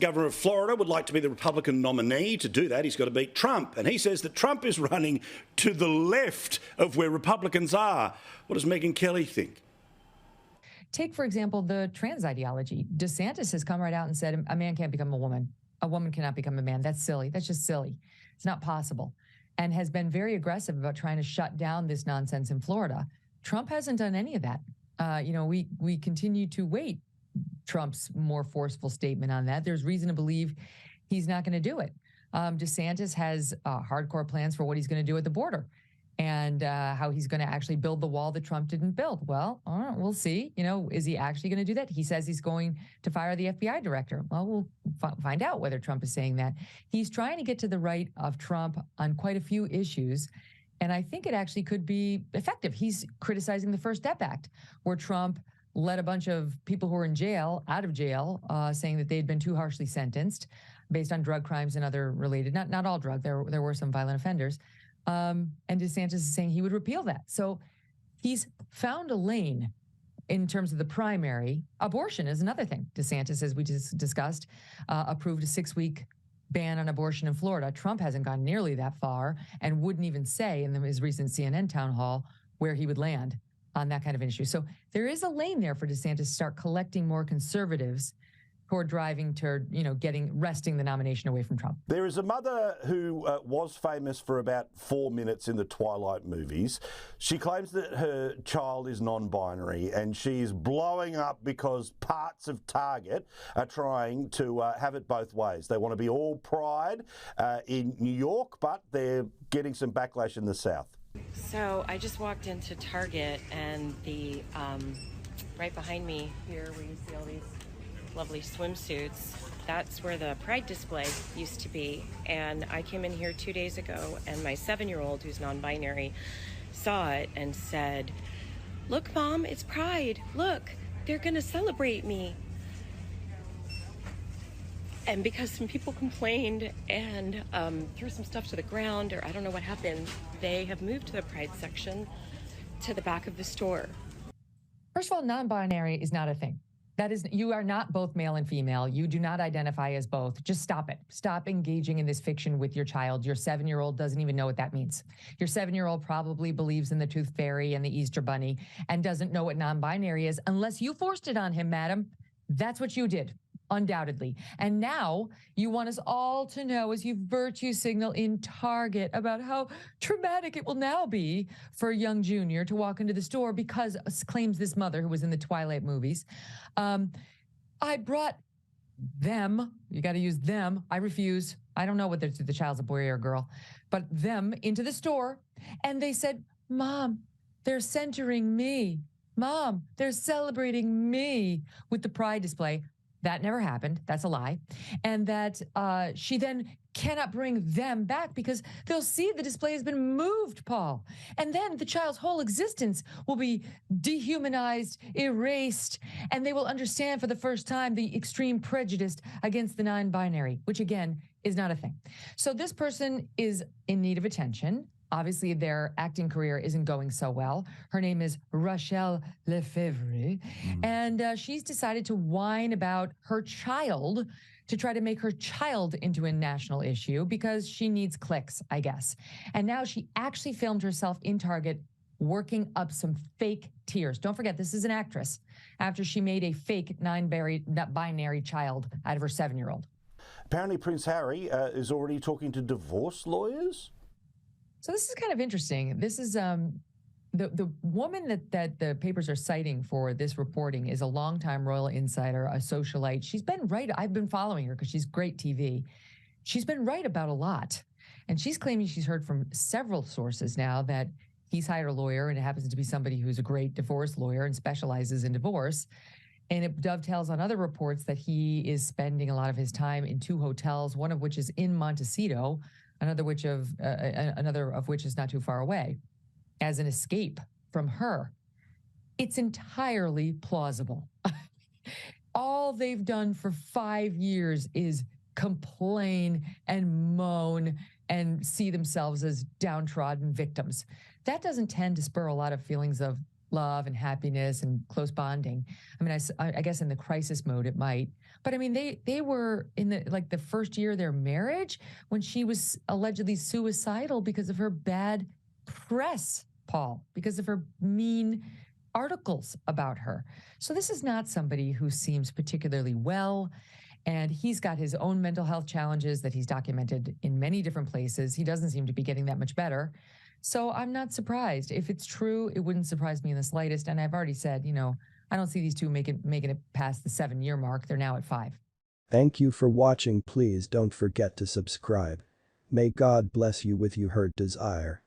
governor of Florida, would like to be the Republican nominee. To do that, he's got to beat Trump. And he says that Trump is running to the left of where Republicans are. What does Meghan Kelly think? Take, for example, the trans ideology. DeSantis has come right out and said a man can't become a woman. A woman cannot become a man. That's silly. That's just silly. It's not possible. And has been very aggressive about trying to shut down this nonsense in Florida. Trump hasn't done any of that. We continue to wait Trump's more forceful statement on that. There's reason to believe he's not going to do it. DeSantis has hardcore plans for what he's going to do at the border and how he's going to actually build the wall that Trump didn't build. Well, we'll see. Is he actually going to do that? He says he's going to fire the FBI director. Well, we'll find out whether Trump is saying that. He's trying to get to the right of Trump on quite a few issues. And I think it actually could be effective. He's criticizing the First Step Act, where Trump let a bunch of people who were in jail out of jail, saying that they had been too harshly sentenced based on drug crimes and other related, not all drug, there were some violent offenders. And DeSantis is saying he would repeal that. So he's found a lane in terms of the primary. Abortion is another thing. DeSantis, as we just discussed, approved a 6-week ban on abortion in Florida. Trump hasn't gone nearly that far and wouldn't even say in his recent CNN town hall where he would land on that kind of an issue. So there is a lane there for DeSantis to start collecting more conservatives who are driving to, wresting the nomination away from Trump. There is a mother who was famous for about 4 minutes in the Twilight movies. She claims that her child is non-binary and she's blowing up because parts of Target are trying to have it both ways. They want to be all pride in New York, but they're getting some backlash in the South. So I just walked into Target and the right behind me here where you see all these lovely swimsuits, that's where the Pride display used to be. And I came in here 2 days ago and my 7-year-old, who's non-binary, saw it and said, "Look, Mom, it's Pride. Look, they're gonna celebrate me." And because some people complained and threw some stuff to the ground, or I don't know what happened, they have moved the Pride section to the back of the store. First of all, non-binary is not a thing. You are not both male and female. You do not identify as both. Just stop it. Stop engaging in this fiction with your child. Your 7-year-old doesn't even know what that means. Your 7-year-old probably believes in the Tooth Fairy and the Easter Bunny and doesn't know what non-binary is unless you forced it on him, madam. That's what you did. Undoubtedly. And now you want us all to know as you virtue signal in Target about how traumatic it will now be for a young junior to walk into the store because, claims this mother who was in the Twilight movies, I brought them, you got to use them, I refuse, I don't know whether the child's a boy or a girl, but them into the store, and they said, "Mom, they're centering me. Mom, they're celebrating me with the Pride display." That never happened. That's a lie. And that she then cannot bring them back because they'll see the display has been moved, Paul. And then the child's whole existence will be dehumanized, erased, and they will understand for the first time the extreme prejudice against the non-binary, which again is not a thing. So this person is in need of attention. Obviously, their acting career isn't going so well. Her name is Rachelle Lefevre, and she's decided to whine about her child to try to make her child into a national issue because she needs clicks, I guess. And now she actually filmed herself in Target working up some fake tears. Don't forget, this is an actress after she made a fake non-binary child out of her 7-year-old. Apparently, Prince Harry is already talking to divorce lawyers. So this is kind of interesting. This is the woman that the papers are citing for this reporting is a longtime royal insider, a socialite. She's been right. I've been following her because she's great TV. She's been right about a lot. And she's claiming she's heard from several sources now that he's hired a lawyer, and it happens to be somebody who's a great divorce lawyer and specializes in divorce. And it dovetails on other reports that he is spending a lot of his time in 2 hotels, one of which is in Montecito, another of which is not too far away, as an escape from her. It's entirely plausible. All they've done for 5 years is complain and moan and see themselves as downtrodden victims. That doesn't tend to spur a lot of feelings of love and happiness and close bonding. I mean, I guess in the crisis mode it might, but I mean, they were in the first year of their marriage when she was allegedly suicidal because of her bad press, Paul, because of her mean articles about her. So this is not somebody who seems particularly well. And he's got his own mental health challenges that he's documented in many different places. He doesn't seem to be getting that much better. So I'm not surprised. If it's true, it wouldn't surprise me in the slightest. And I've already said, I don't see these two making it past the 7-year mark. They're now at 5. Thank you for watching. Please don't forget to subscribe. May God bless you with your heart desire.